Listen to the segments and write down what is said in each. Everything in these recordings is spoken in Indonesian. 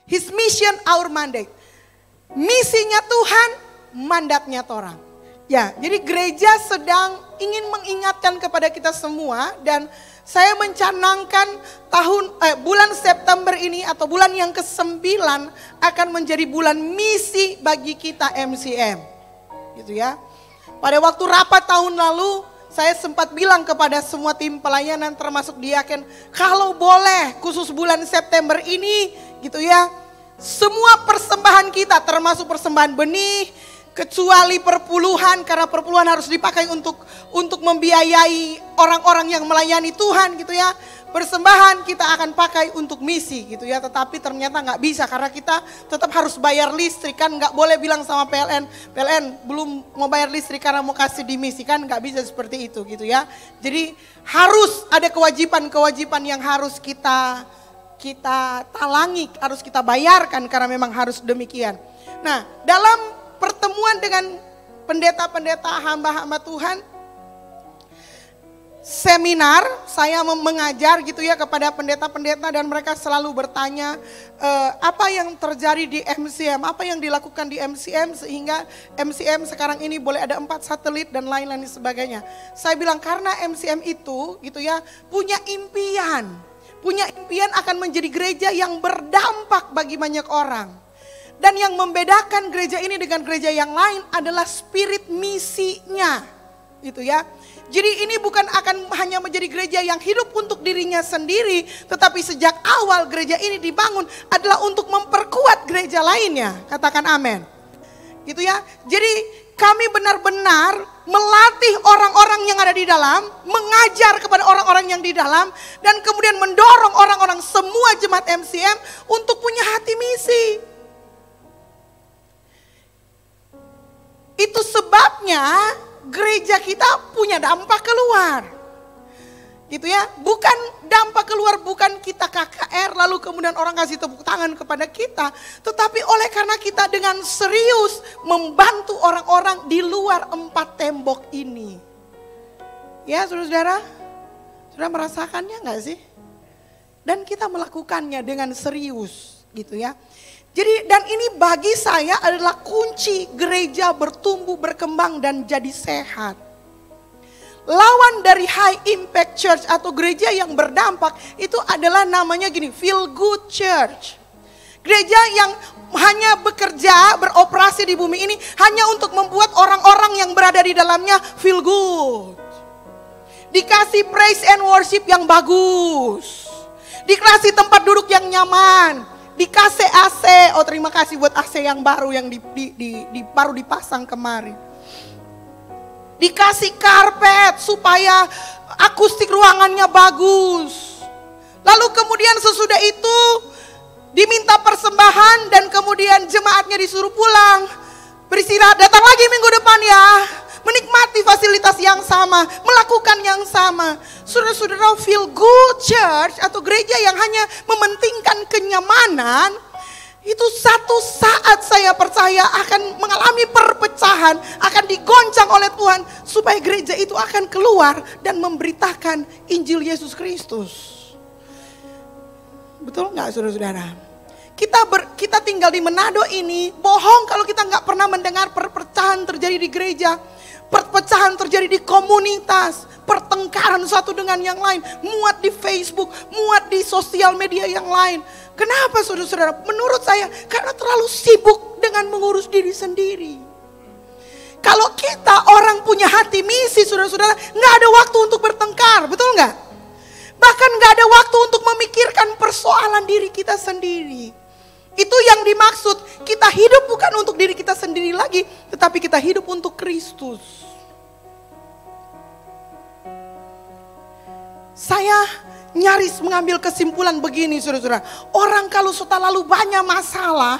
His mission, our mandate. Misinya Tuhan, mandatnya orang. Ya, jadi gereja sedang ingin mengingatkan kepada kita semua, dan saya mencanangkan bulan September ini atau bulan yang ke-9 akan menjadi bulan misi bagi kita MCM. Gitu ya. Pada waktu rapat tahun lalu, saya sempat bilang kepada semua tim pelayanan termasuk diaken, kalau boleh khusus bulan September ini gitu ya, semua persembahan kita termasuk persembahan benih, kecuali perpuluhan, karena perpuluhan harus dipakai untuk membiayai orang-orang yang melayani Tuhan gitu ya. Persembahan kita akan pakai untuk misi gitu ya, tetapi ternyata nggak bisa karena kita tetap harus bayar listrik kan, nggak boleh bilang sama PLN belum mau bayar listrik karena mau kasih di misi kan, nggak bisa seperti itu gitu ya. Jadi harus ada kewajiban yang harus kita talangi, harus kita bayarkan karena memang harus demikian. Nah, dalam pertemuan dengan pendeta-pendeta hamba-hamba Tuhan, seminar, saya mengajar gitu ya kepada pendeta-pendeta dan mereka selalu bertanya apa yang terjadi di MCM, apa yang dilakukan di MCM sehingga MCM sekarang ini boleh ada 4 satelit dan lain-lain sebagainya. Saya bilang karena MCM itu gitu ya punya impian akan menjadi gereja yang berdampak bagi banyak orang. Dan yang membedakan gereja ini dengan gereja yang lain adalah spirit misinya gitu ya. Jadi ini bukan akan hanya menjadi gereja yang hidup untuk dirinya sendiri, tetapi sejak awal gereja ini dibangun adalah untuk memperkuat gereja lainnya. Katakan amin. Gitu ya. Jadi kami benar-benar melatih orang-orang yang ada di dalam, mengajar kepada orang-orang yang di dalam, dan kemudian mendorong orang-orang semua jemaat MCM untuk punya hati misi. Itu sebabnya gereja kita punya dampak keluar. Gitu ya, bukan dampak keluar, bukan kita KKR lalu kemudian orang kasih tepuk tangan kepada kita. Tetapi oleh karena kita dengan serius membantu orang-orang di luar 4 tembok ini. Ya saudara-saudara, sudah merasakannya gak sih? Dan kita melakukannya dengan serius gitu ya. Jadi dan ini bagi saya adalah kunci gereja bertumbuh, berkembang dan jadi sehat. Lawan dari high impact church atau gereja yang berdampak itu adalah namanya gini, feel good church. Gereja yang hanya bekerja, beroperasi di bumi ini hanya untuk membuat orang-orang yang berada di dalamnya feel good. Dikasih praise and worship yang bagus. Dikasih tempat duduk yang nyaman. Dikasih AC, oh terima kasih buat AC yang baru yang baru dipasang kemarin. Dikasih karpet supaya akustik ruangannya bagus. Lalu kemudian sesudah itu diminta persembahan dan kemudian jemaatnya disuruh pulang. Beristirahat, datang lagi minggu depan ya. Menikmati fasilitas yang sama, melakukan yang sama. Saudara-saudara, feel good church atau gereja yang hanya mementingkan kenyamanan, itu satu saat saya percaya akan mengalami perpecahan, akan digoncang oleh Tuhan supaya gereja itu akan keluar dan memberitakan Injil Yesus Kristus. Betul nggak saudara-saudara? Kita tinggal di Manado ini, bohong kalau kita nggak pernah mendengar perpecahan terjadi di gereja. Perpecahan terjadi di komunitas, pertengkaran satu dengan yang lain, muat di Facebook, muat di sosial media yang lain. Kenapa saudara-saudara? Menurut saya karena terlalu sibuk dengan mengurus diri sendiri. Kalau kita orang punya hati misi saudara-saudara, gak ada waktu untuk bertengkar, betul gak? Bahkan gak ada waktu untuk memikirkan persoalan diri kita sendiri. Itu yang dimaksud, kita hidup bukan untuk diri kita sendiri lagi, tetapi kita hidup untuk Kristus. Saya nyaris mengambil kesimpulan begini saudara-saudara. Orang kalau sudah lalu banyak masalah,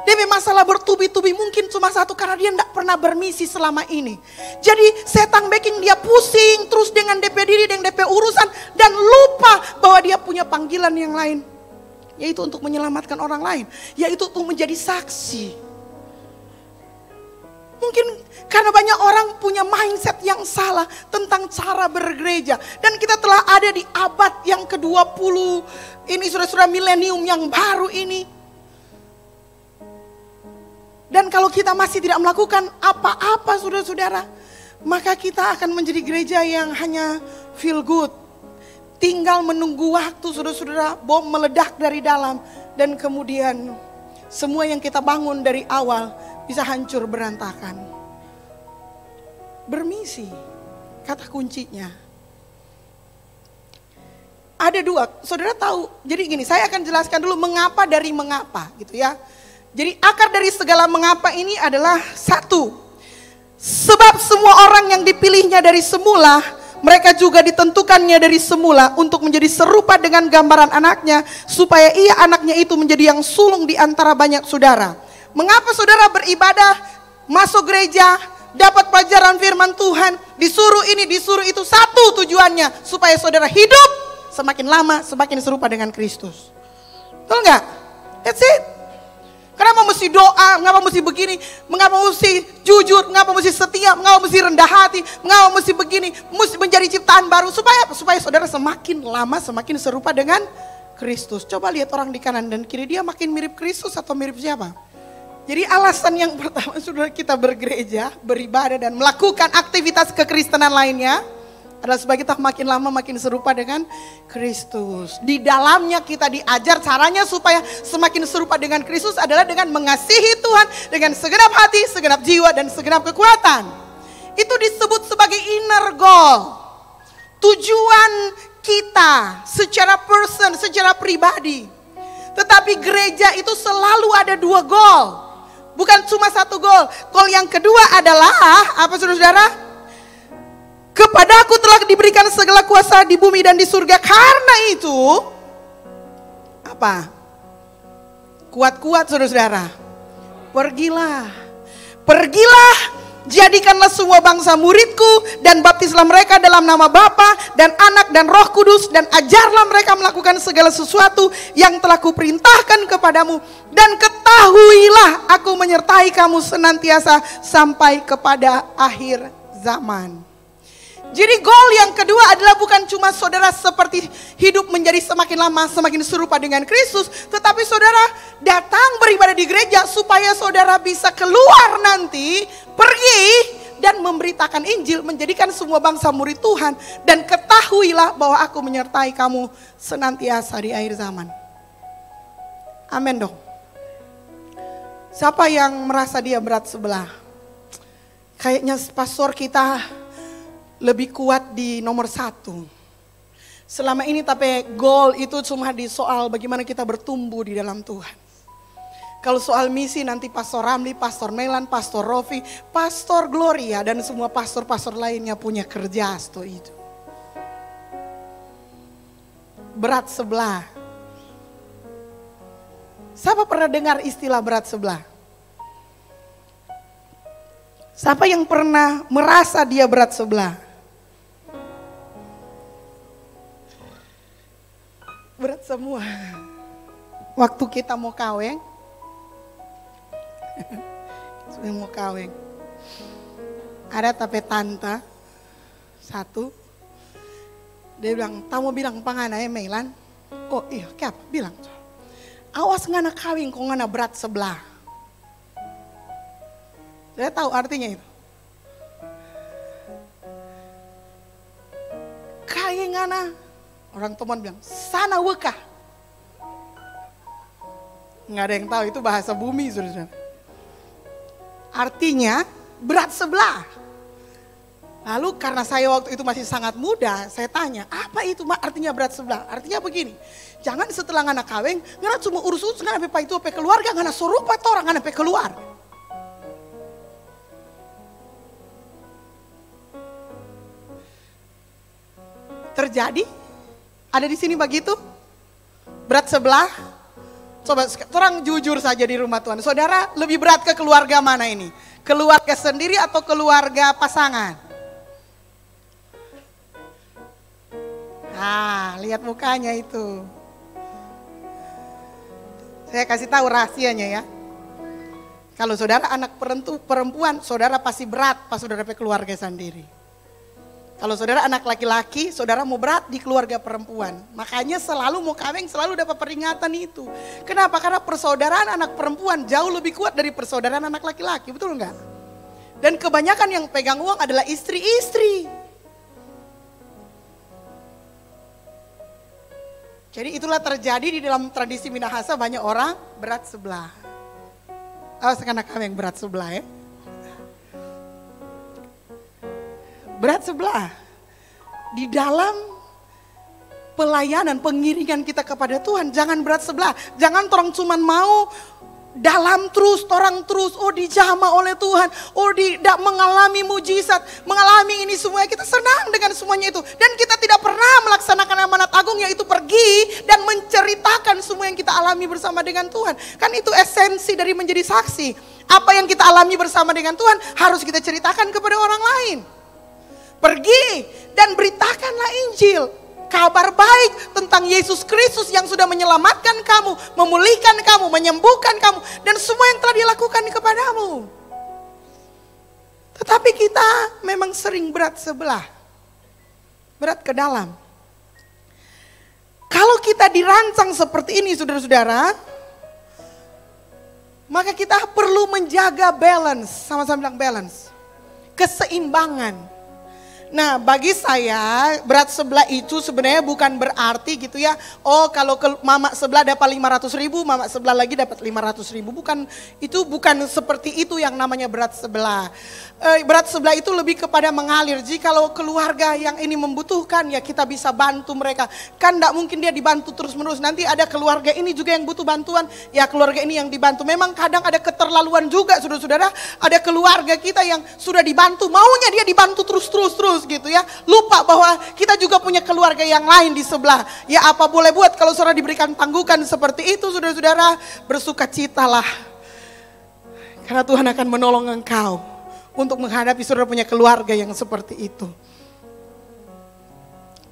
dia masalah bertubi-tubi mungkin cuma satu karena dia tidak pernah bermisi selama ini. Jadi setan backing dia pusing terus dengan DP diri, dengan DP urusan dan lupa bahwa dia punya panggilan yang lain. Yaitu untuk menyelamatkan orang lain, yaitu untuk menjadi saksi. Mungkin karena banyak orang punya mindset yang salah tentang cara bergereja. Dan kita telah ada di abad yang ke-20 ini, saudara-saudara, milenium yang baru ini. Dan kalau kita masih tidak melakukan apa-apa saudara-saudara, maka kita akan menjadi gereja yang hanya feel good. Tinggal menunggu waktu saudara-saudara, bom meledak dari dalam. Dan kemudian semua yang kita bangun dari awal bisa hancur berantakan. Bermisi, kata kuncinya. Ada dua, saudara tahu, jadi gini, saya akan jelaskan dulu mengapa dari mengapa gitu ya. Jadi akar dari segala mengapa ini adalah satu. Sebab semua orang yang dipilihnya dari semula, mereka juga ditentukannya dari semula untuk menjadi serupa dengan gambaran anaknya, supaya ia anaknya itu menjadi yang sulung di antara banyak saudara. Mengapa saudara beribadah, masuk gereja, dapat pelajaran firman Tuhan, disuruh ini, disuruh itu, satu tujuannya, supaya saudara hidup semakin lama semakin serupa dengan Kristus. Betul nggak? That's it. Kenapa mesti doa? Mengapa mesti begini? Mengapa mesti jujur? Mengapa mesti setia? Mengapa mesti rendah hati? Mengapa mesti begini? Mesti menjadi ciptaan baru supaya saudara semakin lama semakin serupa dengan Kristus. Coba lihat orang di kanan dan kiri, dia makin mirip Kristus atau mirip siapa? Jadi alasan yang pertama saudara kita bergereja, beribadah dan melakukan aktivitas kekristenan lainnya adalah supaya kita makin lama makin serupa dengan Kristus. Di dalamnya kita diajar caranya supaya semakin serupa dengan Kristus adalah dengan mengasihi Tuhan dengan segenap hati, segenap jiwa, dan segenap kekuatan. Itu disebut sebagai inner goal. Tujuan kita secara person, secara pribadi. Tetapi gereja itu selalu ada dua goal. Bukan cuma satu goal. Goal yang kedua adalah apa saudara-saudara? Kepadaku telah diberikan segala kuasa di bumi dan di surga. Karena itu, apa? Kuat-kuat saudara-saudara. Pergilah, jadikanlah semua bangsa muridku dan baptislah mereka dalam nama Bapa dan Anak dan Roh Kudus, dan ajarlah mereka melakukan segala sesuatu yang telah kuperintahkan kepadamu, dan ketahuilah aku menyertai kamu senantiasa sampai kepada akhir zaman. Jadi goal yang kedua adalah bukan cuma saudara seperti hidup menjadi semakin lama semakin serupa dengan Kristus, tetapi saudara datang beribadah di gereja supaya saudara bisa keluar nanti, pergi dan memberitakan Injil, menjadikan semua bangsa murid Tuhan, dan ketahuilah bahwa aku menyertai kamu senantiasa di akhir zaman. Amin dong. Siapa yang merasa dia berat sebelah? Kayaknya pastor kita lebih kuat di nomor 1. Selama ini tapi goal itu cuma di soal bagaimana kita bertumbuh di dalam Tuhan. Kalau soal misi nanti Pastor Ramli, Pastor Melan, Pastor Rofi, Pastor Gloria dan semua pastor-pastor lainnya punya kerja itu. Berat sebelah. Siapa pernah dengar istilah berat sebelah? Siapa yang pernah merasa dia berat sebelah? Berat semua. Waktu kita mau kawin, ada tapi tante satu, dia bilang, tamu bilang pangana ya Melan. Oh iya, apa? Bilang, awas ngana kawin kok ngana berat sebelah. Saya tahu artinya itu. Kayak ngana. Orang teman bilang, sana wekah. Nggak ada yang tahu itu bahasa bumi saudara. Artinya berat sebelah. Lalu karena saya waktu itu masih sangat muda, saya tanya, apa itu artinya berat sebelah? Artinya begini, jangan setelah ngana kawin, ngana cuma urus-urus ngana apa itu apa keluarga, ngana sorupa orang ngana apa keluar. Terjadi? Ada di sini begitu? Berat sebelah? Coba orang jujur saja di rumah Tuhan. Saudara lebih berat ke keluarga mana ini? Keluarga sendiri atau keluarga pasangan? Ah, lihat mukanya itu. Saya kasih tahu rahasianya ya. Kalau saudara anak perempuan, saudara pasti berat pas saudara ke keluarga sendiri. Kalau saudara anak laki-laki, saudara mau berat di keluarga perempuan. Makanya selalu mau kawin selalu dapat peringatan itu. Kenapa? Karena persaudaraan anak perempuan jauh lebih kuat dari persaudaraan anak laki-laki, betul enggak? Dan kebanyakan yang pegang uang adalah istri-istri. Jadi itulah terjadi di dalam tradisi Minahasa, banyak orang berat sebelah. Awas anak kami yang berat sebelah ya. Berat sebelah. Di dalam pelayanan, pengiringan kita kepada Tuhan, jangan berat sebelah. Jangan orang cuman mau dalam terus, orang terus, oh dijamah oleh Tuhan, oh tidak mengalami mujizat, mengalami ini semuanya. Kita senang dengan semuanya itu. Dan kita tidak pernah melaksanakan amanat agung, yaitu pergi dan menceritakan semua yang kita alami bersama dengan Tuhan. Kan itu esensi dari menjadi saksi. Apa yang kita alami bersama dengan Tuhan harus kita ceritakan kepada orang lain. Pergi dan beritakanlah Injil, kabar baik tentang Yesus Kristus yang sudah menyelamatkan kamu, memulihkan kamu, menyembuhkan kamu, dan semua yang telah dilakukan kepadamu. Tetapi kita memang sering berat sebelah, berat ke dalam. Kalau kita dirancang seperti ini saudara-saudara, maka kita perlu menjaga balance, sama-sama bilang balance, keseimbangan. Nah bagi saya berat sebelah itu sebenarnya bukan berarti gitu ya, oh kalau mama sebelah dapat 500.000, mama sebelah lagi dapat 500.000. Bukan, itu bukan seperti itu yang namanya berat sebelah. Berat sebelah itu lebih kepada mengalir. Jikalau keluarga yang ini membutuhkan ya kita bisa bantu mereka. Kan tidak mungkin dia dibantu terus menerus, nanti ada keluarga ini juga yang butuh bantuan, ya keluarga ini yang dibantu. Memang kadang ada keterlaluan juga saudara-saudara, ada keluarga kita yang sudah dibantu, maunya dia dibantu terus gitu ya. Lupa bahwa kita juga punya keluarga yang lain di sebelah. Ya apa boleh buat kalau saudara diberikan tanggukan seperti itu saudara-saudara, bersukacitalah. Karena Tuhan akan menolong engkau untuk menghadapi saudara punya keluarga yang seperti itu.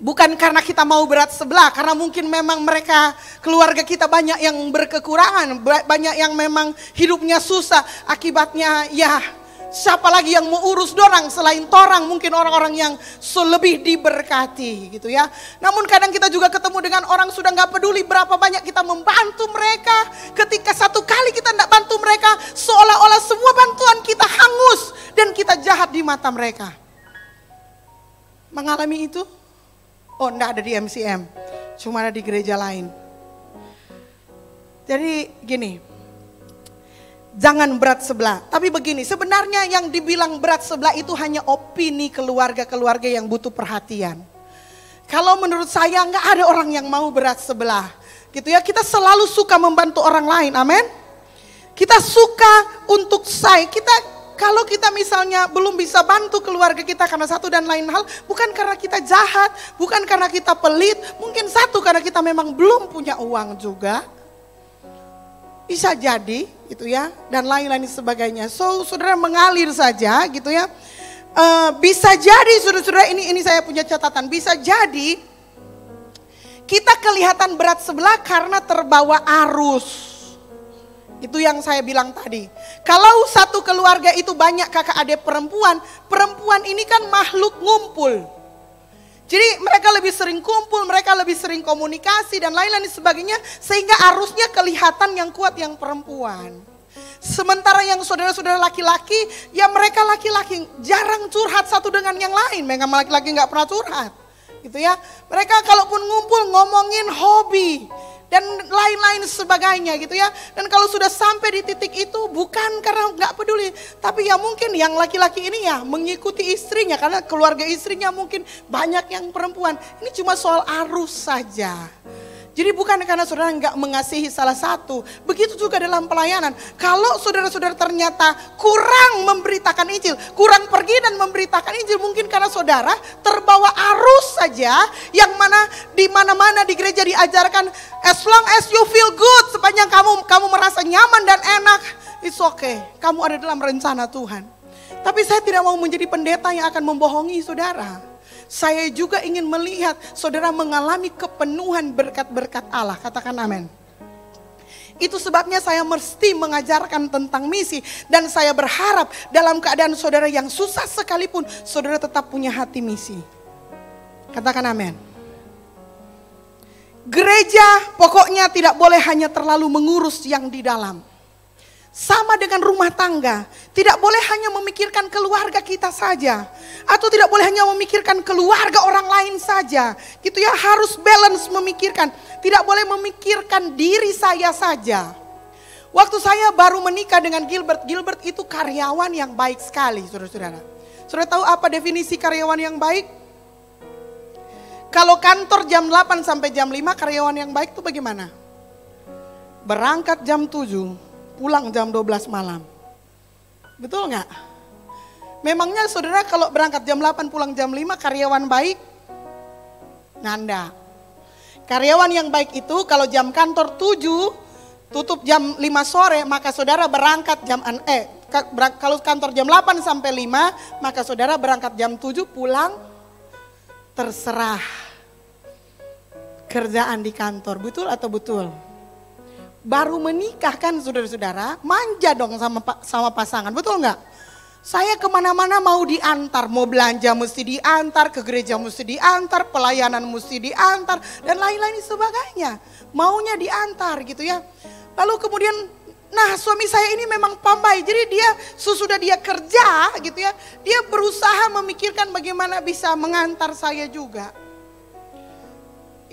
Bukan karena kita mau berat sebelah, karena mungkin memang mereka, keluarga kita banyak yang berkekurangan, banyak yang memang hidupnya susah, akibatnya ya siapa lagi yang mau urus dorang selain torang, mungkin orang-orang yang lebih diberkati gitu ya. Namun kadang kita juga ketemu dengan orang sudah gak peduli berapa banyak kita membantu mereka. Ketika satu kali kita tidak bantu mereka, seolah-olah semua bantuan kita hangus dan kita jahat di mata mereka. Mengalami itu? Oh enggak ada di MCM, cuma ada di gereja lain. Jadi gini, jangan berat sebelah. Tapi begini, sebenarnya yang dibilang berat sebelah itu hanya opini keluarga-keluarga yang butuh perhatian. Kalau menurut saya nggak ada orang yang mau berat sebelah, gitu ya. Kita selalu suka membantu orang lain, amin. Kita suka untuk kalau kita misalnya belum bisa bantu keluarga kita karena satu dan lain hal, bukan karena kita jahat, bukan karena kita pelit, mungkin satu karena kita memang belum punya uang juga. Bisa jadi gitu ya, dan lain-lain sebagainya. So saudara mengalir saja gitu ya. Bisa jadi saudara-saudara, ini saya punya catatan, bisa jadi kita kelihatan berat sebelah karena terbawa arus. Itu yang saya bilang tadi. Kalau satu keluarga itu banyak kakak adik perempuan, perempuan ini kan makhluk ngumpul. Jadi mereka lebih sering kumpul, mereka lebih sering komunikasi dan lain-lain sebagainya, sehingga arusnya kelihatan yang kuat yang perempuan. Sementara yang saudara-saudara laki-laki, ya mereka laki-laki jarang curhat satu dengan yang lain. Mereka laki-laki nggak pernah curhat, gitu ya. Mereka kalaupun ngumpul ngomongin hobi dan lain-lain sebagainya gitu ya. Dan kalau sudah sampai di titik itu bukan karena nggak peduli, tapi ya mungkin yang laki-laki ini ya mengikuti istrinya karena keluarga istrinya mungkin banyak yang perempuan. Ini cuma soal arus saja. Jadi bukan karena saudara nggak mengasihi salah satu. Begitu juga dalam pelayanan. Kalau saudara-saudara ternyata kurang memberitakan Injil, kurang pergi dan memberitakan Injil, mungkin karena saudara terbawa arus saja, yang mana di mana-mana di gereja diajarkan as long as you feel good, sepanjang kamu merasa nyaman dan enak, it's okay. Kamu ada dalam rencana Tuhan. Tapi saya tidak mau menjadi pendeta yang akan membohongi saudara. Saya juga ingin melihat saudara mengalami kepenuhan berkat-berkat Allah. Katakan amin. Itu sebabnya saya mesti mengajarkan tentang misi. Dan saya berharap dalam keadaan saudara yang susah sekalipun, saudara tetap punya hati misi. Katakan amin. Gereja pokoknya tidak boleh hanya terlalu mengurus yang di dalam. Sama dengan rumah tangga, tidak boleh hanya memikirkan keluarga kita saja, atau tidak boleh hanya memikirkan keluarga orang lain saja. Gitu ya, harus balance memikirkan. Tidak boleh memikirkan diri saya saja. Waktu saya baru menikah dengan Gilbert itu karyawan yang baik sekali, saudara-saudara. Saudara tahu apa definisi karyawan yang baik? Kalau kantor jam 8 sampai jam 5, karyawan yang baik itu bagaimana? Berangkat jam 7. Pulang jam 12 malam. Betul nggak? Memangnya saudara kalau berangkat jam 8 pulang jam 5 karyawan baik? Nganda. Karyawan yang baik itu kalau jam kantor 7 tutup jam 5 sore maka saudara berangkat kalau kantor jam 8 sampai 5 maka saudara berangkat jam 7 pulang terserah kerjaan di kantor. Betul atau betul? Baru menikah kan saudara-saudara, manja dong sama pasangan, betul nggak? Saya kemana-mana mau diantar, mau belanja mesti diantar, ke gereja mesti diantar, pelayanan mesti diantar, dan lain-lain sebagainya. Maunya diantar gitu ya. Lalu kemudian, nah suami saya ini memang pandai, jadi dia sesudah dia kerja gitu ya, dia berusaha memikirkan bagaimana bisa mengantar saya juga.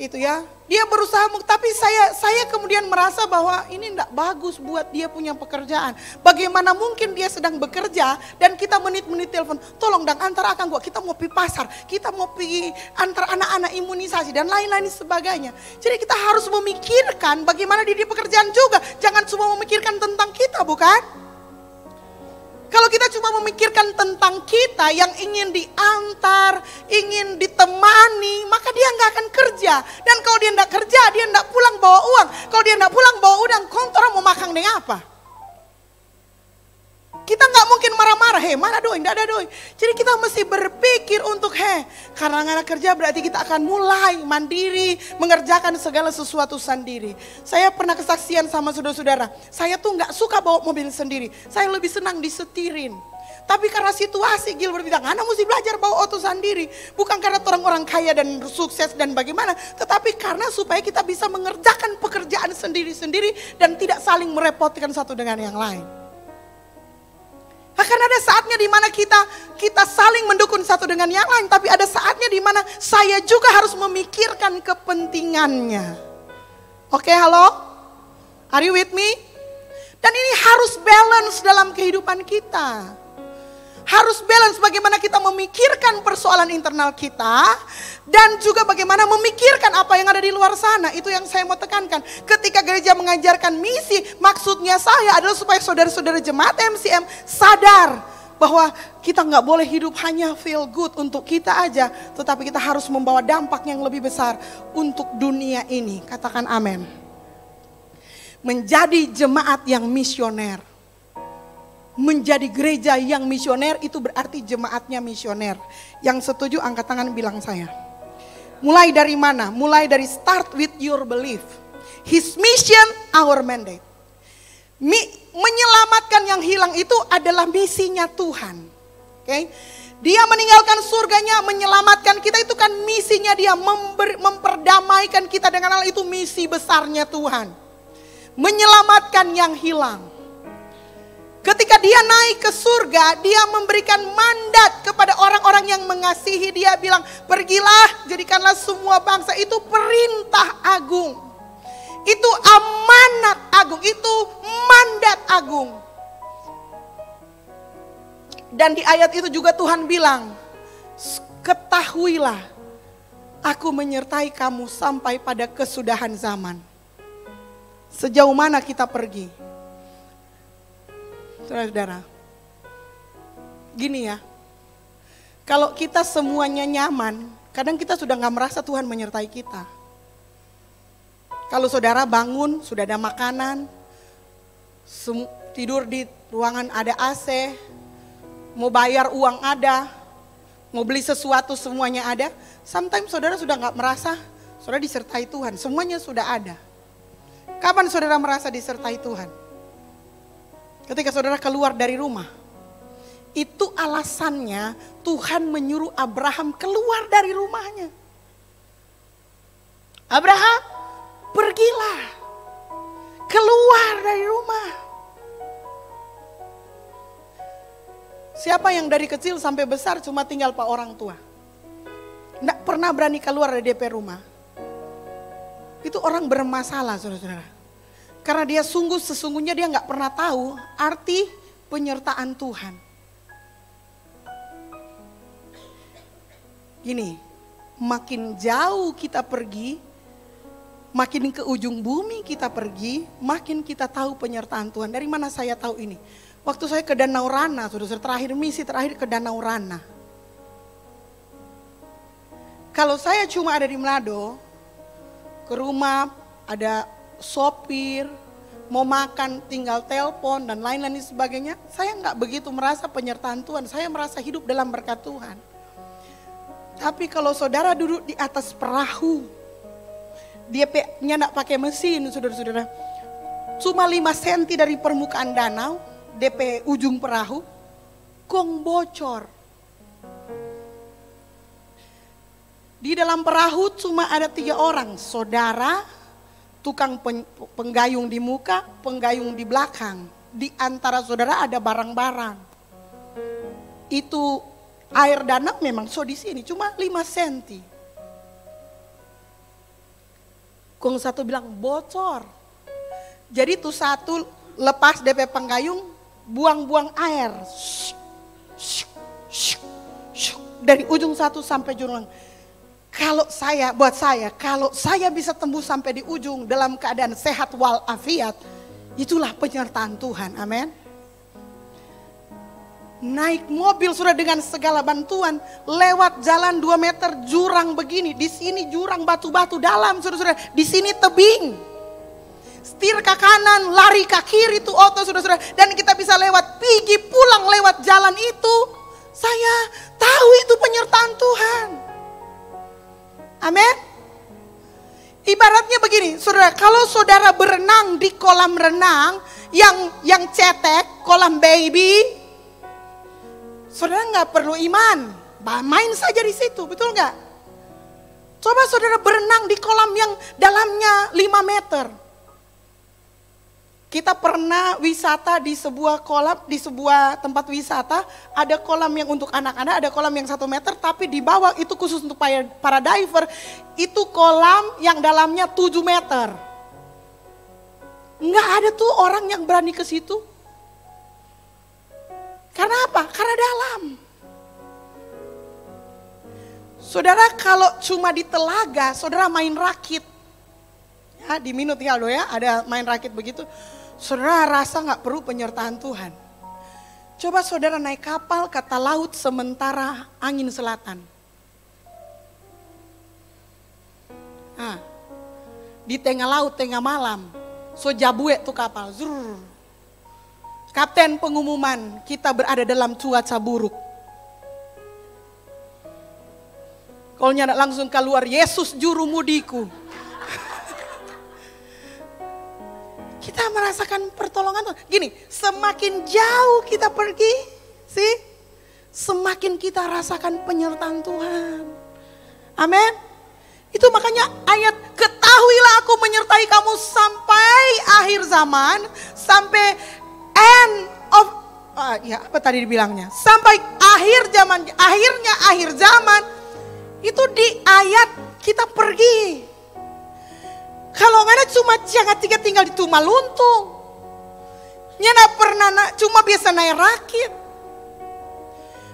Itu ya, dia berusaha, tapi saya kemudian merasa bahwa ini tidak bagus buat dia punya pekerjaan. Bagaimana mungkin dia sedang bekerja dan kita menit-menit telepon, tolong dang antar akan gua, kita mau pergi pasar, kita mau pergi antar anak-anak imunisasi dan lain-lain sebagainya. Jadi kita harus memikirkan bagaimana di pekerjaan juga, jangan cuma memikirkan tentang kita, bukan? Kalau kita cuma memikirkan tentang kita yang ingin diantar, ingin ditemani, maka dia nggak akan kerja. Dan kalau dia nggak kerja, dia nggak pulang bawa uang. Kalau dia nggak pulang bawa uang, kontor mau makan dengan apa? Kita nggak mungkin marah-marah, mana doi, nggak ada doi. Jadi kita mesti berpikir untuk karena nggak ada kerja berarti kita akan mulai mandiri, mengerjakan segala sesuatu sendiri. Saya pernah kesaksian sama saudara-saudara, saya tuh nggak suka bawa mobil sendiri, saya lebih senang disetirin. Tapi karena situasi Gilbert bilang, Ana mesti belajar bawa auto sendiri. Bukan karena orang-orang kaya dan sukses dan bagaimana, tetapi karena supaya kita bisa mengerjakan pekerjaan sendiri-sendiri dan tidak saling merepotkan satu dengan yang lain. Akan ada saatnya di mana kita saling mendukung satu dengan yang lain, tapi ada saatnya di mana saya juga harus memikirkan kepentingannya. Oke, halo? Are you with me? Dan ini harus balance dalam kehidupan kita. Harus balance bagaimana kita memikirkan persoalan internal kita dan juga bagaimana memikirkan apa yang ada di luar sana. Itu yang saya mau tekankan. Ketika gereja mengajarkan misi, maksudnya saya adalah supaya saudara-saudara jemaat MCM sadar bahwa kita nggak boleh hidup hanya feel good untuk kita aja, tetapi kita harus membawa dampak yang lebih besar untuk dunia ini. Katakan amin. Menjadi jemaat yang misioner. Menjadi gereja yang misioner itu berarti jemaatnya misioner. Yang setuju angkat tangan bilang saya. Mulai dari mana? Mulai dari start with your belief. His mission, our mandate. Menyelamatkan yang hilang itu adalah misinya Tuhan. Okay? Dia meninggalkan surganya, menyelamatkan kita itu kan misinya dia. Memperdamaikan kita dengan Allah itu misi besarnya Tuhan. Menyelamatkan yang hilang. Ketika dia naik ke surga, dia memberikan mandat kepada orang-orang yang mengasihi dia, bilang, pergilah, jadikanlah semua bangsa. Itu perintah agung. Itu amanat agung, itu mandat agung. Dan di ayat itu juga Tuhan bilang, ketahuilah, aku menyertai kamu sampai pada kesudahan zaman. Sejauh mana kita pergi? Saudara-saudara, gini ya, kalau kita semuanya nyaman, kadang kita sudah gak merasa Tuhan menyertai kita. Kalau saudara bangun, sudah ada makanan, tidur di ruangan ada AC, mau bayar uang ada, mau beli sesuatu semuanya ada, sometimes saudara sudah gak merasa saudara disertai Tuhan, semuanya sudah ada. Kapan saudara merasa disertai Tuhan? Ketika saudara keluar dari rumah. Itu alasannya Tuhan menyuruh Abraham keluar dari rumahnya. Abraham, pergilah. Keluar dari rumah. Siapa yang dari kecil sampai besar cuma tinggal pak orang tua? Nggak pernah berani keluar dari DP rumah. Itu orang bermasalah saudara-saudara. Karena dia sesungguhnya dia nggak pernah tahu arti penyertaan Tuhan. Gini, makin jauh kita pergi, makin ke ujung bumi kita pergi, makin kita tahu penyertaan Tuhan. Dari mana saya tahu ini? Waktu saya ke Danau Rana, saudara, misi terakhir ke Danau Rana. Kalau saya cuma ada di Manado, ke rumah ada sopir, mau makan tinggal telepon dan lain-lain sebagainya, saya nggak begitu merasa penyertaan Tuhan, saya merasa hidup dalam berkat Tuhan. Tapi kalau saudara duduk di atas perahu, dia nggak pakai mesin, saudara-saudara, cuma 5 cm dari permukaan danau, DP ujung perahu, gong bocor. Di dalam perahu cuma ada 3 orang, saudara, tukang penggayung di muka, penggayung di belakang. Di antara saudara ada barang-barang. Itu air danau memang di sini cuma 5 cm. Gong satu bilang bocor. Jadi tuh satu lepas DP penggayung, buang-buang air. Dari ujung satu sampai ujung. Buat saya, kalau saya bisa tembus sampai di ujung dalam keadaan sehat walafiat, itulah penyertaan Tuhan, amin. Naik mobil sudah dengan segala bantuan, lewat jalan 2 meter jurang begini, di sini jurang batu-batu dalam, saudara-saudara, di sini tebing. Setir ke kanan, lari ke kiri itu oto, saudara-saudara, dan kita bisa lewat, pergi pulang lewat jalan itu. Saya tahu itu penyertaan Tuhan. Amin. Ibaratnya begini, saudara, kalau saudara berenang di kolam renang yang cetek, kolam baby, saudara nggak perlu iman, main saja di situ, betul nggak? Coba saudara berenang di kolam yang dalamnya 5 meter. Kita pernah wisata di sebuah kolam, di sebuah tempat wisata, ada kolam yang untuk anak-anak, ada kolam yang 1 meter, tapi di bawah itu khusus untuk para diver, itu kolam yang dalamnya 7 meter. Nggak ada tuh orang yang berani ke situ. Karena apa? Karena dalam. Saudara kalau cuma di telaga, saudara main rakit. Ya, di Minut Aldo ya, ada main rakit begitu. Saudara rasa gak perlu penyertaan Tuhan. Coba saudara naik kapal kata laut sementara angin selatan. Nah, di tengah laut, tengah malam, so jabue tuh kapal. Zrrr. Kapten pengumuman, kita berada dalam cuaca buruk. Kalau nyana langsung keluar, Yesus juru mudiku. Kita merasakan pertolongan Tuhan. Gini, semakin jauh kita pergi, semakin kita rasakan penyertaan Tuhan. Amin. Itu makanya ayat, ketahuilah aku menyertai kamu sampai akhir zaman, sampai end of, apa tadi dibilangnya? Sampai akhir zaman, akhirnya akhir zaman. Itu di ayat kita pergi. Kalau nggak ada cuma jangan tinggal di rumah luntung. Nyana pernah cuma biasa naik rakit.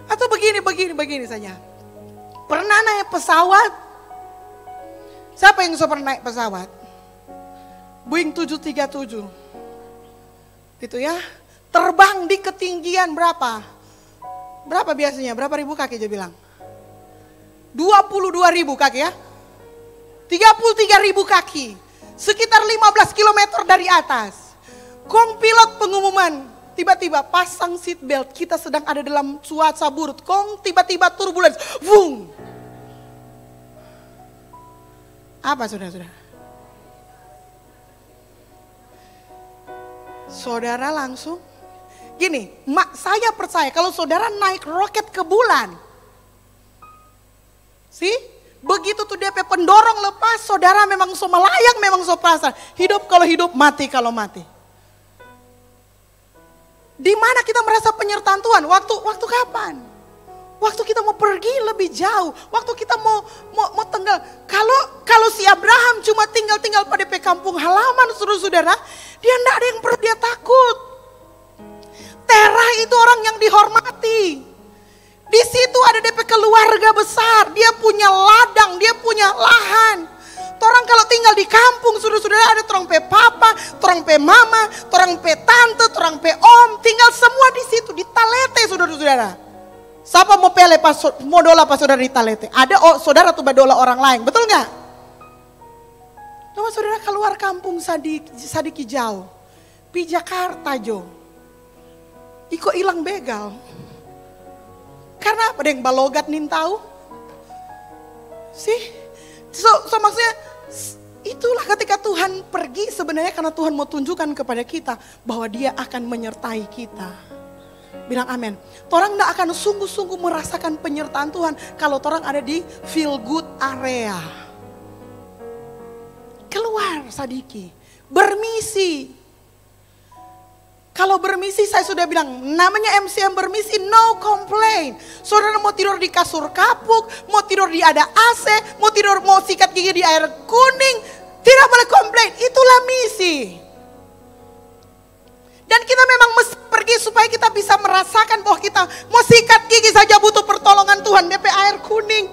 Atau begini saja. Pernah naik pesawat? Siapa yang sudah pernah naik pesawat? Boeing 737. Itu ya. Terbang di ketinggian berapa? Berapa biasanya? Berapa ribu kaki dia bilang? 22.000 kaki ya. 33.000 kaki. Sekitar 15 km dari atas. Kong pilot pengumuman, tiba-tiba pasang seat belt, kita sedang ada dalam cuaca buruk. Kong tiba-tiba turbulence, vung. Apa saudara-saudara? Saudara langsung, gini, saya percaya kalau saudara naik roket ke bulan, begitu tuh DP pendorong lepas, saudara memang so melayang, memang so perasaan. Hidup kalau hidup, mati kalau mati. Di mana kita merasa penyertaan Tuhan? Waktu kapan? Waktu kita mau pergi lebih jauh, waktu kita mau tinggal. Kalau si Abraham cuma tinggal pada DP kampung halaman, saudara, dia enggak ada yang perlu dia takut. Terah itu orang yang dihormati. Di situ ada DP keluarga besar, dia punya ladang, dia punya lahan. Orang kalau tinggal di kampung, saudara-saudara, ada orang pe papa, orang pe mama, orang pe tante, orang pe om, tinggal semua di situ, di Talete, saudara-saudara. Siapa mau pele pas mau dola pas saudara di Talete? Ada saudara tuh badola orang lain, betul nggak? Coba saudara keluar kampung sadiki jauh, pi Jakarta jo, iko hilang begal. Karena apa? Ada yang balogat nin tahu? So maksudnya itulah ketika Tuhan pergi sebenarnya karena Tuhan mau tunjukkan kepada kita bahwa Dia akan menyertai kita. Bilang amin. Orang tidak akan sungguh-sungguh merasakan penyertaan Tuhan kalau orang ada di feel good area. Keluar sadiki, bermisi. Kalau bermisi saya sudah bilang, namanya MCM bermisi, no complain. Saudara mau tidur di kasur kapuk, mau tidur di ada AC, mau sikat gigi di air kuning, tidak boleh komplain, itulah misi. Dan kita memang mesti pergi supaya kita bisa merasakan bahwa kita mau sikat gigi saja butuh pertolongan Tuhan, DP air kuning.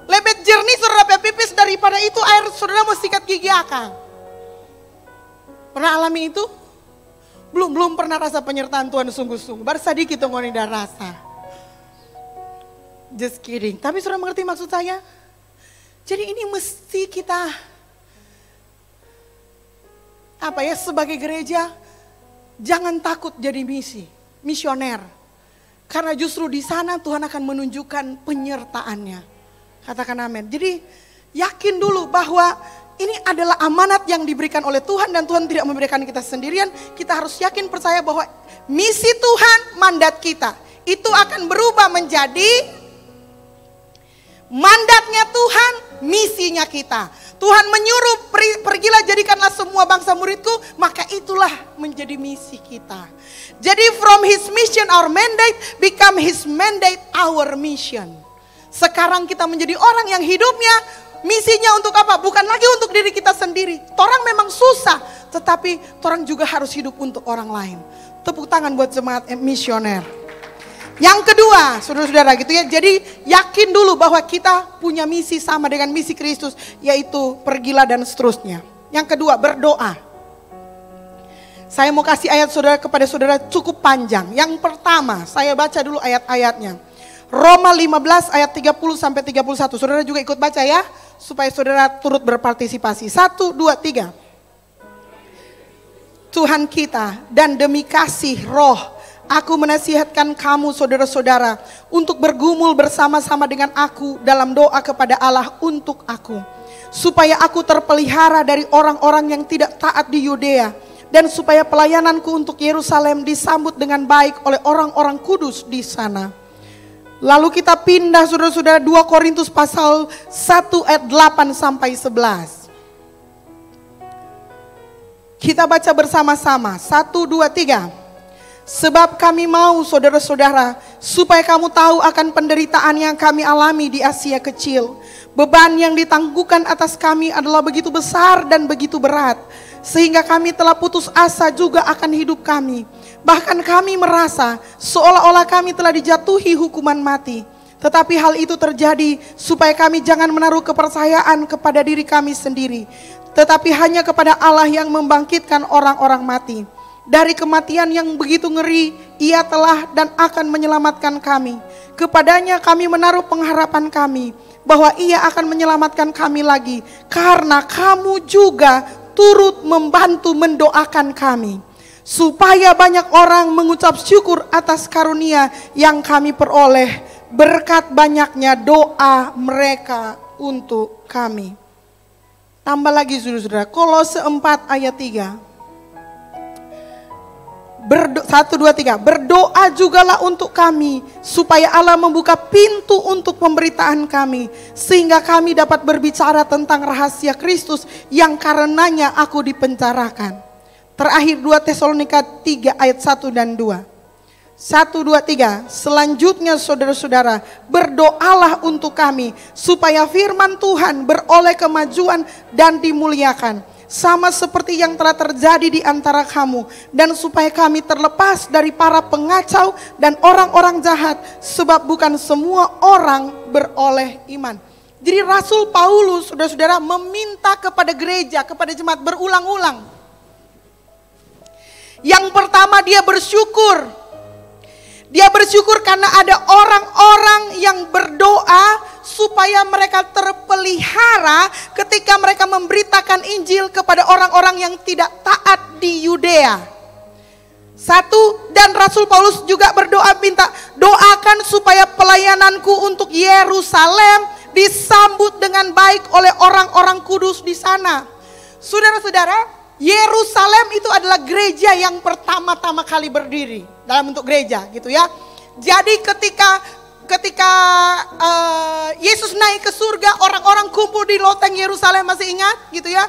Lebih jernih saudara pipis daripada itu air saudara mau sikat gigi akang. Pernah alami itu? Belum pernah rasa penyertaan Tuhan sungguh-sungguh. Baru sedikit ngoni dan rasa. Just kidding. Tapi sudah mengerti maksud saya? Jadi ini mesti kita sebagai gereja jangan takut jadi misioner. Karena justru di sana Tuhan akan menunjukkan penyertaannya. Katakan amin. Jadi yakin dulu bahwa ini adalah amanat yang diberikan oleh Tuhan dan Tuhan tidak memberikan kita sendirian. Kita harus yakin percaya bahwa misi Tuhan, mandat kita itu akan berubah menjadi mandatnya Tuhan, misinya kita. Tuhan menyuruh pergilah jadikanlah semua bangsa muridku, maka itulah menjadi misi kita. Jadi from His mission our mandate become His mandate our mission. Sekarang kita menjadi orang yang hidupnya misinya untuk apa? Bukan lagi untuk diri kita sendiri. Orang memang susah, tetapi orang juga harus hidup untuk orang lain. Tepuk tangan buat jemaat misioner. Yang kedua, saudara-saudara gitu ya. Jadi yakin dulu bahwa kita punya misi sama dengan misi Kristus, yaitu pergilah dan seterusnya. Yang kedua, berdoa. Saya mau kasih ayat saudara kepada saudara cukup panjang. Yang pertama, saya baca dulu ayat-ayatnya. Roma 15 ayat 30 sampai 31. Saudara juga ikut baca ya, supaya saudara turut berpartisipasi. 1, 2, 3. Tuhan kita, dan demi kasih roh, aku menasihatkan kamu saudara-saudara untuk bergumul bersama-sama dengan aku dalam doa kepada Allah untuk aku. Supaya aku terpelihara dari orang-orang yang tidak taat di Yudea. Dan supaya pelayananku untuk Yerusalem disambut dengan baik oleh orang-orang kudus di sana. Lalu kita pindah saudara-saudara 2 Korintus pasal 1 ayat 8 sampai 11. Kita baca bersama-sama. 1, 2, 3. Sebab kami mau saudara-saudara supaya kamu tahu akan penderitaan yang kami alami di Asia kecil. Beban yang ditangguhkan atas kami adalah begitu besar dan begitu berat. Sehingga kami telah putus asa juga akan hidup kami. Bahkan kami merasa seolah-olah kami telah dijatuhi hukuman mati. Tetapi hal itu terjadi supaya kami jangan menaruh kepercayaan kepada diri kami sendiri. Tetapi hanya kepada Allah yang membangkitkan orang-orang mati. Dari kematian yang begitu ngeri, Ia telah dan akan menyelamatkan kami. Kepadanya kami menaruh pengharapan kami bahwa Ia akan menyelamatkan kami lagi. Karena kamu juga turut membantu mendoakan kami. Supaya banyak orang mengucap syukur atas karunia yang kami peroleh berkat banyaknya doa mereka untuk kami. Tambah lagi saudara-saudara, Kolose 4 ayat 3. Satu, dua, tiga. Berdoa jugalah untuk kami, supaya Allah membuka pintu untuk pemberitaan kami, sehingga kami dapat berbicara tentang rahasia Kristus yang karenanya aku dipenjarakan. Terakhir 2 Tesalonika 3 ayat 1 dan 2. 1, 2, 3. Selanjutnya saudara-saudara, berdoalah untuk kami, supaya firman Tuhan beroleh kemajuan dan dimuliakan, sama seperti yang telah terjadi di antara kamu, dan supaya kami terlepas dari para pengacau dan orang-orang jahat, sebab bukan semua orang beroleh iman. Jadi Rasul Paulus, saudara-saudara, meminta kepada gereja, kepada jemaat berulang-ulang. Yang pertama, dia bersyukur. Dia bersyukur karena ada orang-orang yang berdoa supaya mereka terpelihara ketika mereka memberitakan Injil kepada orang-orang yang tidak taat di Yudea. Satu, dan Rasul Paulus juga berdoa, minta doakan supaya pelayananku untuk Yerusalem disambut dengan baik oleh orang-orang kudus di sana. Saudara-saudara, Yerusalem itu adalah gereja yang pertama-tama kali berdiri dalam bentuk gereja, gitu ya. Jadi ketika Yesus naik ke surga, orang-orang kumpul di loteng Yerusalem, masih ingat gitu ya.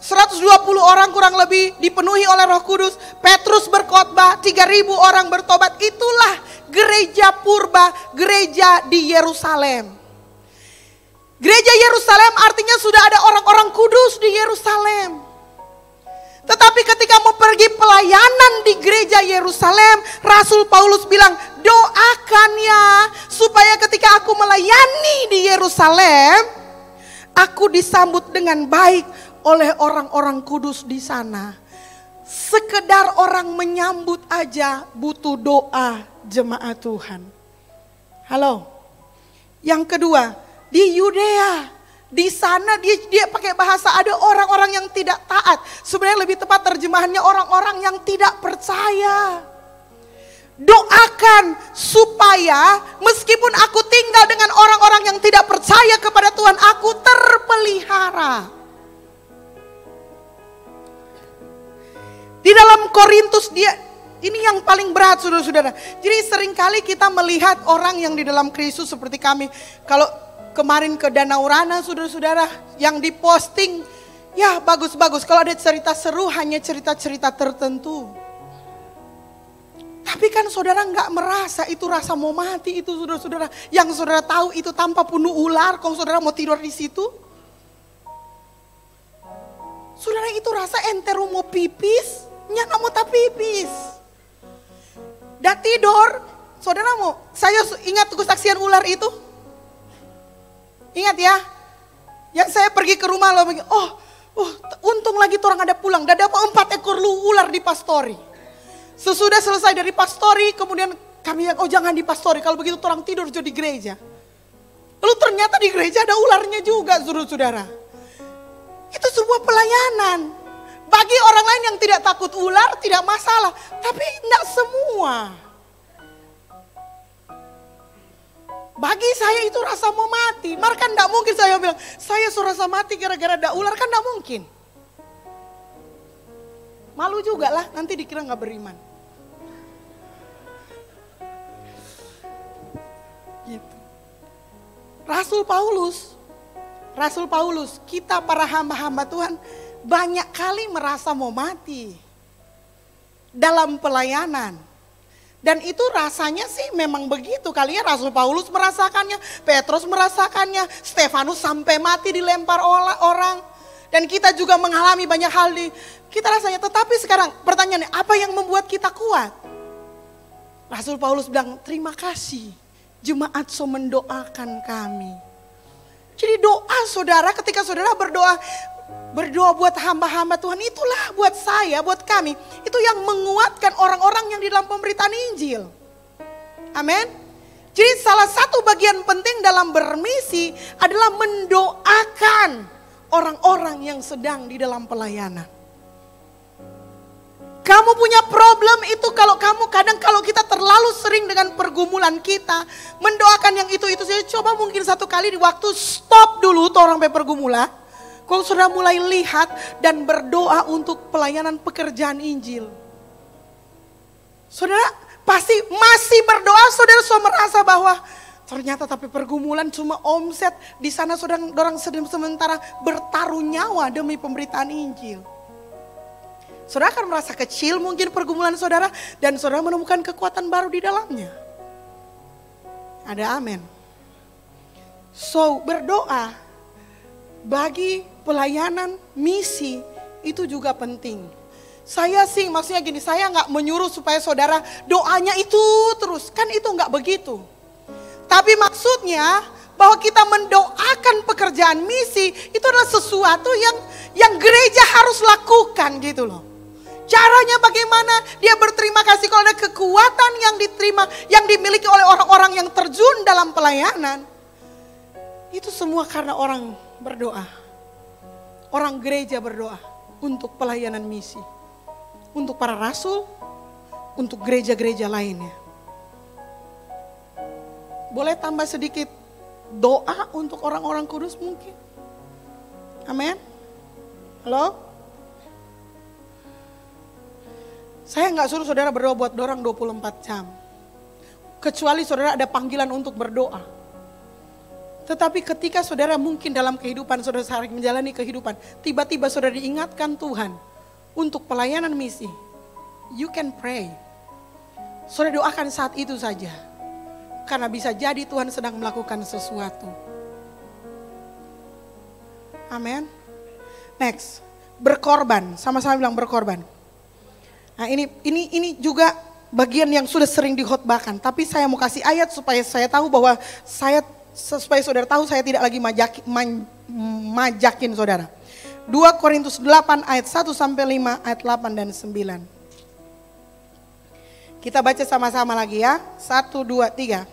120 orang kurang lebih dipenuhi oleh Roh Kudus. Petrus berkhotbah, 3.000 orang bertobat. Itulah gereja purba, gereja di Yerusalem. Gereja Yerusalem artinya sudah ada orang-orang kudus di Yerusalem. Tetapi ketika mau pergi pelayanan di gereja Yerusalem, Rasul Paulus bilang, doakan ya supaya ketika aku melayani di Yerusalem, aku disambut dengan baik oleh orang-orang kudus di sana. Sekedar orang menyambut aja butuh doa jemaat Tuhan. Halo. Yang kedua, di Yudea. Di sana dia pakai bahasa ada orang-orang yang tidak taat. Sebenarnya lebih tepat terjemahannya orang-orang yang tidak percaya. Doakan supaya meskipun aku tinggal dengan orang-orang yang tidak percaya kepada Tuhan, aku terpelihara. Di dalam Korintus ini yang paling berat, saudara-saudara. Jadi seringkali kita melihat orang yang di dalam Kristus seperti kami. Kalau kemarin ke Danau Rana, saudara-saudara, yang diposting, ya bagus-bagus. Kalau ada cerita seru, hanya cerita-cerita tertentu. Tapi kan saudara nggak merasa itu rasa mau mati itu, saudara-saudara. Yang saudara tahu itu tanpa bunuh ular, kalau saudara mau tidur di situ. Saudara itu rasa entero mau pipis, nyana mau tak pipis. Dan tidur, saudara mau, saya ingat kesaksian ular itu. Ingat ya, yang saya pergi ke rumah lo begini, untung lagi orang ada pulang, dan dapat 4 ekor ular di pastori. Sesudah selesai dari pastori, kemudian kami yang jangan di pastori, kalau begitu orang tidur di gereja. Lalu ternyata di gereja ada ularnya juga, saudara-saudara. Itu sebuah pelayanan. Bagi orang lain yang tidak takut ular tidak masalah, tapi tidak semua. Bagi saya itu rasa mau mati. Maka kan tidak mungkin saya bilang, saya rasa mati gara-gara ada ular, kan tidak mungkin. Malu juga lah, nanti dikira nggak beriman. Gitu. Rasul Paulus, kita para hamba-hamba Tuhan banyak kali merasa mau mati dalam pelayanan. Dan itu rasanya sih memang begitu kali ya. Rasul Paulus merasakannya, Petrus merasakannya, Stefanus sampai mati dilempar orang. Dan kita juga mengalami banyak hal kita rasanya. Tetapi sekarang pertanyaannya, apa yang membuat kita kuat? Rasul Paulus bilang, terima kasih jemaat so mendoakan kami. Jadi doa saudara, ketika saudara berdoa buat hamba-hamba Tuhan, itulah buat saya, buat kami. Itu yang menguatkan orang-orang yang di dalam pemberitaan Injil. Amin. Jadi salah satu bagian penting dalam bermisi adalah mendoakan orang-orang yang sedang di dalam pelayanan. Kamu punya problem itu kalau kita terlalu sering dengan pergumulan kita, mendoakan yang itu saja. Coba mungkin satu kali di waktu stop dulu tuh orang pergumulan. Kalau sudah mulai lihat dan berdoa untuk pelayanan pekerjaan Injil. Saudara pasti masih berdoa, saudara merasa bahwa ternyata tapi pergumulan cuma omset. Di sana saudara orang sementara bertaruh nyawa demi pemberitaan Injil. Saudara akan merasa kecil mungkin pergumulan saudara, dan saudara menemukan kekuatan baru di dalamnya. Ada amin. So berdoa bagi pelayanan misi itu juga penting. Saya sih maksudnya gini, saya nggak menyuruh supaya saudara doanya itu terus, kan itu nggak begitu. Tapi maksudnya bahwa kita mendoakan pekerjaan misi itu adalah sesuatu yang gereja harus lakukan gitu loh. Caranya bagaimana dia berterima kasih kalau ada kekuatan yang diterima, yang dimiliki oleh orang-orang yang terjun dalam pelayanan. Itu semua karena orang berdoa. Orang gereja berdoa untuk pelayanan misi. Untuk para rasul, untuk gereja-gereja lainnya. Boleh tambah sedikit doa untuk orang-orang kudus mungkin? Amin. Halo? Saya nggak suruh saudara berdoa buat dorang 24 jam. Kecuali saudara ada panggilan untuk berdoa. Tetapi ketika saudara mungkin dalam kehidupan saudara sehari menjalani kehidupan, tiba-tiba saudara diingatkan Tuhan untuk pelayanan misi, you can pray. Saudara doakan saat itu saja. Karena bisa jadi Tuhan sedang melakukan sesuatu. Amin. Next, berkorban. Sama-sama bilang berkorban. Nah ini juga bagian yang sudah sering dikhotbahkan. Tapi saya mau kasih ayat supaya saya tahu bahwa supaya saudara tahu saya tidak lagi majakin saudara. 2 Korintus 8 ayat 1-5, ayat 8 dan 9. Kita baca sama-sama lagi ya. 1, 2, 3.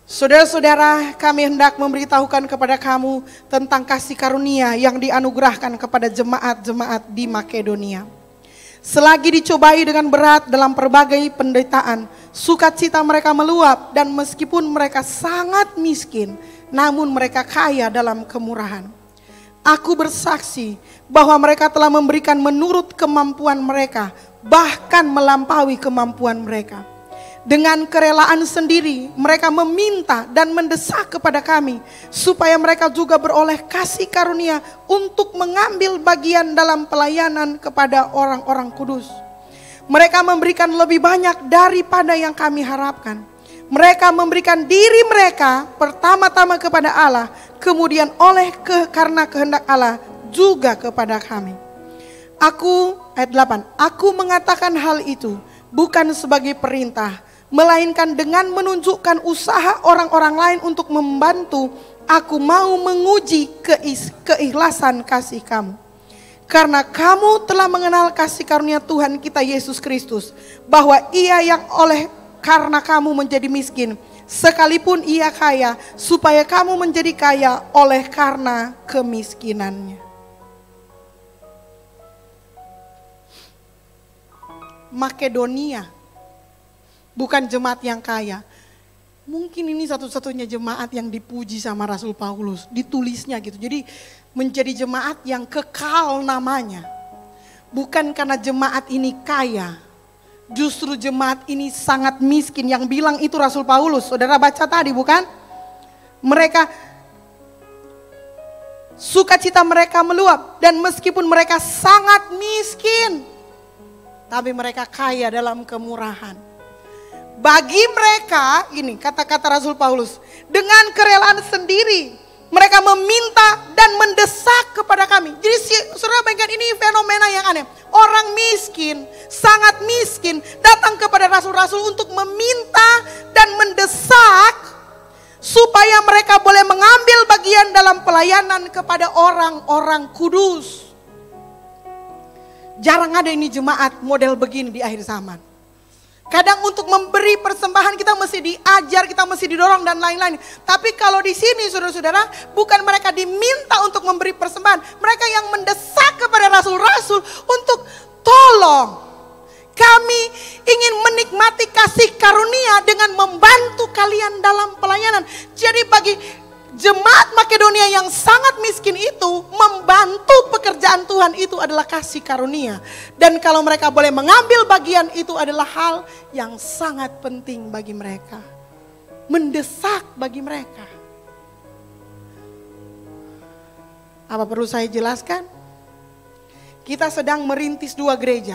Saudara-saudara, kami hendak memberitahukan kepada kamu tentang kasih karunia yang dianugerahkan kepada jemaat-jemaat di Makedonia. Selagi dicobai dengan berat dalam berbagai penderitaan, sukacita mereka meluap, dan meskipun mereka sangat miskin, namun mereka kaya dalam kemurahan. Aku bersaksi bahwa mereka telah memberikan menurut kemampuan mereka, bahkan melampaui kemampuan mereka. Dengan kerelaan sendiri mereka meminta dan mendesak kepada kami supaya mereka juga beroleh kasih karunia untuk mengambil bagian dalam pelayanan kepada orang-orang kudus. Mereka memberikan lebih banyak daripada yang kami harapkan. Mereka memberikan diri mereka pertama-tama kepada Allah, kemudian karena kehendak Allah juga kepada kami. Ayat 8, aku mengatakan hal itu bukan sebagai perintah, melainkan dengan menunjukkan usaha orang-orang lain untuk membantu. Aku mau menguji keikhlasan kasih kamu. Karena kamu telah mengenal kasih karunia Tuhan kita Yesus Kristus, bahwa Ia yang karena kamu menjadi miskin, sekalipun Ia kaya, supaya kamu menjadi kaya karena kemiskinannya. Makedonia bukan jemaat yang kaya. Mungkin ini satu-satunya jemaat yang dipuji sama Rasul Paulus. Ditulisnya gitu. Jadi menjadi jemaat yang kekal namanya. Bukan karena jemaat ini kaya. Justru jemaat ini sangat miskin. Yang bilang itu Rasul Paulus. Saudara baca tadi bukan? Mereka, sukacita mereka meluap. Dan meskipun mereka sangat miskin, tapi mereka kaya dalam kemurahan. Bagi mereka, ini kata-kata Rasul Paulus, dengan kerelaan sendiri mereka meminta dan mendesak kepada kami. Jadi saudara bayangkan ini fenomena yang aneh. Orang miskin, sangat miskin, datang kepada rasul-rasul untuk meminta dan mendesak supaya mereka boleh mengambil bagian dalam pelayanan kepada orang-orang kudus. Jarang ada ini jemaat model begini di akhir zaman. Kadang untuk memberi persembahan kita mesti diajar, kita mesti didorong dan lain-lain. Tapi kalau di sini saudara-saudara, bukan mereka diminta untuk memberi persembahan. Mereka yang mendesak kepada rasul-rasul untuk tolong. Kami ingin menikmati kasih karunia dengan membantu kalian dalam pelayanan. Jadi bagi Jemaat Makedonia yang sangat miskin itu membantu pekerjaan Tuhan itu adalah kasih karunia. Dan kalau mereka boleh mengambil bagian itu adalah hal yang sangat penting bagi mereka. Mendesak bagi mereka. Apa perlu saya jelaskan? Kita sedang merintis 2 gereja.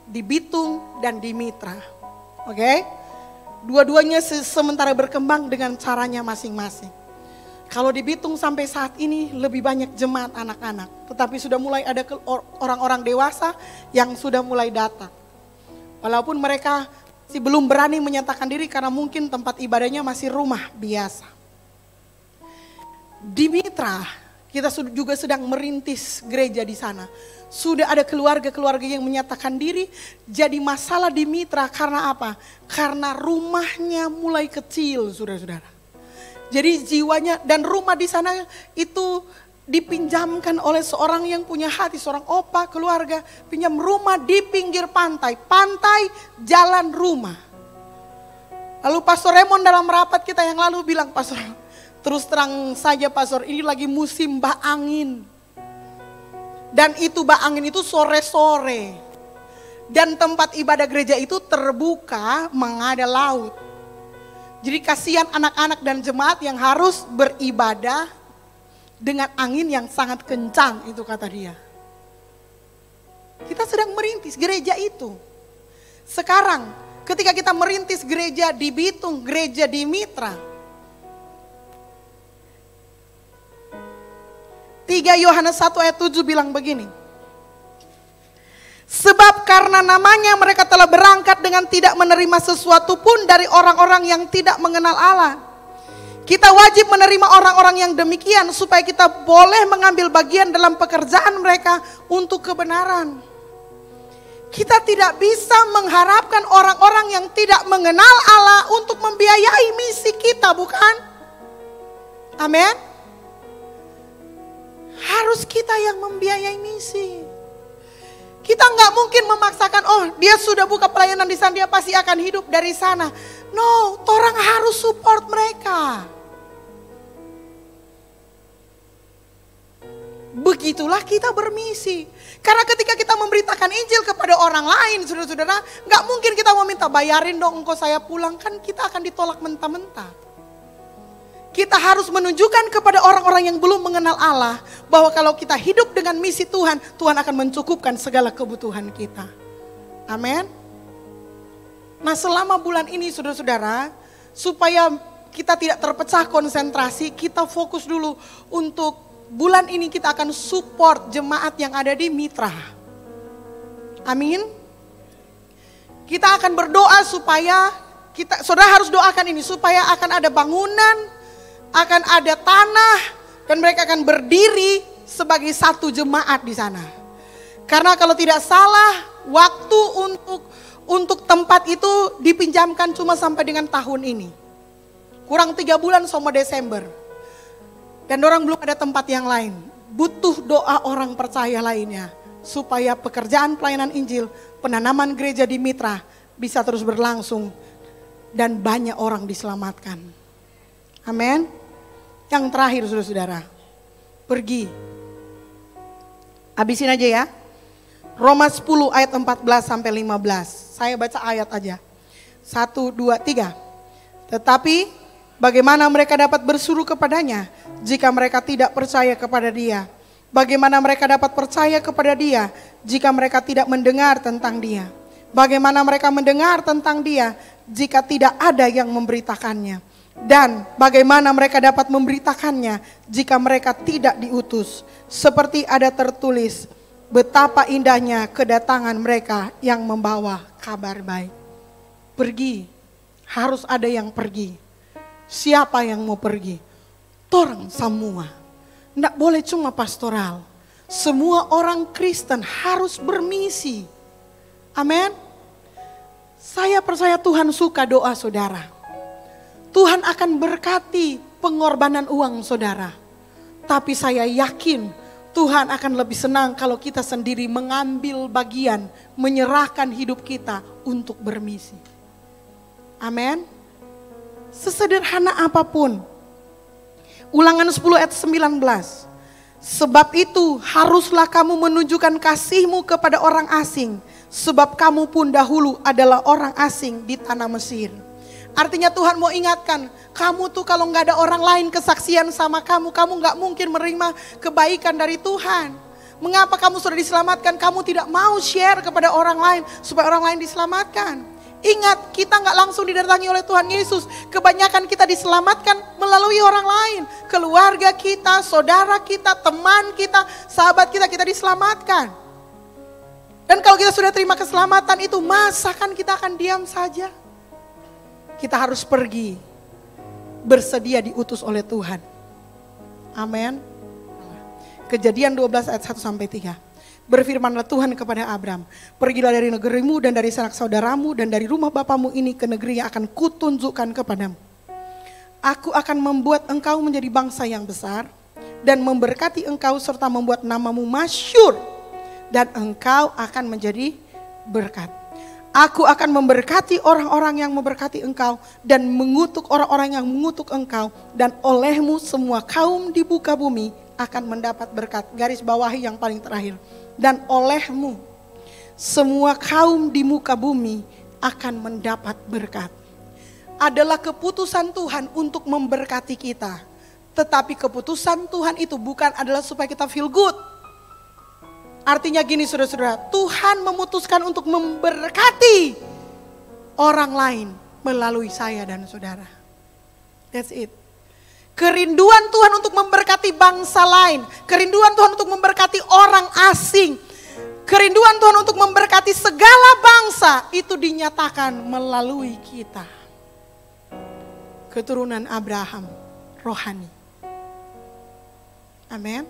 Di Bitung dan di Mitra. Oke? Dua-duanya sementara berkembang dengan caranya masing-masing. Kalau di Bitung sampai saat ini lebih banyak jemaat anak-anak. Tetapi sudah mulai ada orang-orang dewasa yang sudah mulai datang. Walaupun mereka masih belum berani menyatakan diri karena mungkin tempat ibadahnya masih rumah biasa. Di Mitra kita juga sedang merintis gereja di sana. Sudah ada keluarga-keluarga yang menyatakan diri. Jadi masalah di Mitra karena apa? Karena rumahnya mulai kecil, saudara-saudara. Jadi jiwanya dan rumah di sana itu dipinjamkan oleh seorang yang punya hati, seorang opa keluarga, pinjam rumah di pinggir pantai, jalan rumah. Lalu Pastor Raymond dalam rapat kita yang lalu bilang, Pastor, terus terang saja Pastor, ini lagi musim bah angin. Dan itu bah angin itu sore-sore. Dan tempat ibadah gereja itu terbuka menghadap laut. Jadi kasihan anak-anak dan jemaat yang harus beribadah dengan angin yang sangat kencang, itu kata dia. Kita sedang merintis gereja itu. Sekarang ketika kita merintis gereja di Bitung, gereja di Mitra. 3 Yohanes 1 ayat 7 bilang begini. Sebab karena namanya mereka telah berangkat dengan tidak menerima sesuatu pun dari orang-orang yang tidak mengenal Allah. Kita wajib menerima orang-orang yang demikian supaya kita boleh mengambil bagian dalam pekerjaan mereka untuk kebenaran. Kita tidak bisa mengharapkan orang-orang yang tidak mengenal Allah untuk membiayai misi kita, bukan? Amin. Harus kita yang membiayai misi. Kita nggak mungkin memaksakan, oh dia sudah buka pelayanan di sana, dia pasti akan hidup dari sana. No, orang harus support mereka. Begitulah kita bermisi. Karena ketika kita memberitakan Injil kepada orang lain, saudara-saudara, nggak mungkin kita meminta bayarin dong engkau saya pulang, kan kita akan ditolak mentah-mentah. Kita harus menunjukkan kepada orang-orang yang belum mengenal Allah bahwa kalau kita hidup dengan misi Tuhan, Tuhan akan mencukupkan segala kebutuhan kita. Amin. Nah, selama bulan ini saudara-saudara, supaya kita tidak terpecah konsentrasi, kita fokus dulu untuk bulan ini kita akan support jemaat yang ada di Mitra. Amin. Kita akan berdoa supaya saudara harus doakan ini supaya akan ada bangunan, akan ada tanah, dan mereka akan berdiri sebagai satu jemaat di sana. Karena kalau tidak salah, waktu untuk tempat itu dipinjamkan cuma sampai dengan tahun ini. Kurang 3 bulan sama Desember. Dan orang belum ada tempat yang lain. Butuh doa orang percaya lainnya. Supaya pekerjaan pelayanan Injil, penanaman gereja di Mitra bisa terus berlangsung. Dan banyak orang diselamatkan. Amin. Yang terakhir saudara-saudara, pergi. Habisin aja ya. Roma 10 ayat 14 sampai 15. Saya baca ayat aja. 1, 2, 3. Tetapi bagaimana mereka dapat berseru kepadanya jika mereka tidak percaya kepada dia? Bagaimana mereka dapat percaya kepada dia jika mereka tidak mendengar tentang dia? Bagaimana mereka mendengar tentang dia jika tidak ada yang memberitakannya? Dan bagaimana mereka dapat memberitakannya jika mereka tidak diutus? Seperti ada tertulis, betapa indahnya kedatangan mereka yang membawa kabar baik. Pergi, harus ada yang pergi. Siapa yang mau pergi? Torang semua. Tidak boleh cuma pastoral. Semua orang Kristen harus bermisi. Amin. Saya percaya Tuhan suka doa saudara. Tuhan akan berkati pengorbanan uang saudara. Tapi saya yakin Tuhan akan lebih senang kalau kita sendiri mengambil bagian, menyerahkan hidup kita untuk bermisi. Amin. Sesederhana apapun, Ulangan 10 ayat 19. Sebab itu haruslah kamu menunjukkan kasihmu kepada orang asing. Sebab kamu pun dahulu adalah orang asing di tanah Mesir. Artinya Tuhan mau ingatkan, kamu tuh kalau gak ada orang lain kesaksian sama kamu gak mungkin menerima kebaikan dari Tuhan. Mengapa kamu sudah diselamatkan, kamu tidak mau share kepada orang lain supaya orang lain diselamatkan. Ingat, kita gak langsung didatangi oleh Tuhan Yesus. Kebanyakan kita diselamatkan melalui orang lain. Keluarga kita, saudara kita, teman kita, sahabat kita, kita diselamatkan. Dan kalau kita sudah terima keselamatan itu, masakan kita akan diam saja? Kita harus pergi, bersedia diutus oleh Tuhan. Amin. Kejadian 12 ayat 1-3. Berfirmanlah Tuhan kepada Abram, pergilah dari negerimu dan dari sanak saudaramu dan dari rumah bapamu ini ke negeri yang akan kutunjukkan kepadamu. Aku akan membuat engkau menjadi bangsa yang besar dan memberkati engkau serta membuat namamu masyhur dan engkau akan menjadi berkat. Aku akan memberkati orang-orang yang memberkati engkau dan mengutuk orang-orang yang mengutuk engkau, dan olehmu semua kaum di muka bumi akan mendapat berkat. Garis bawahi yang paling terakhir. Dan olehmu semua kaum di muka bumi akan mendapat berkat. Adalah keputusan Tuhan untuk memberkati kita. Tetapi keputusan Tuhan itu bukan adalah supaya kita feel good. Artinya gini saudara-saudara, Tuhan memutuskan untuk memberkati orang lain melalui saya dan saudara. That's it. Kerinduan Tuhan untuk memberkati bangsa lain. Kerinduan Tuhan untuk memberkati orang asing. Kerinduan Tuhan untuk memberkati segala bangsa itu dinyatakan melalui kita. Keturunan Abraham rohani. Amin.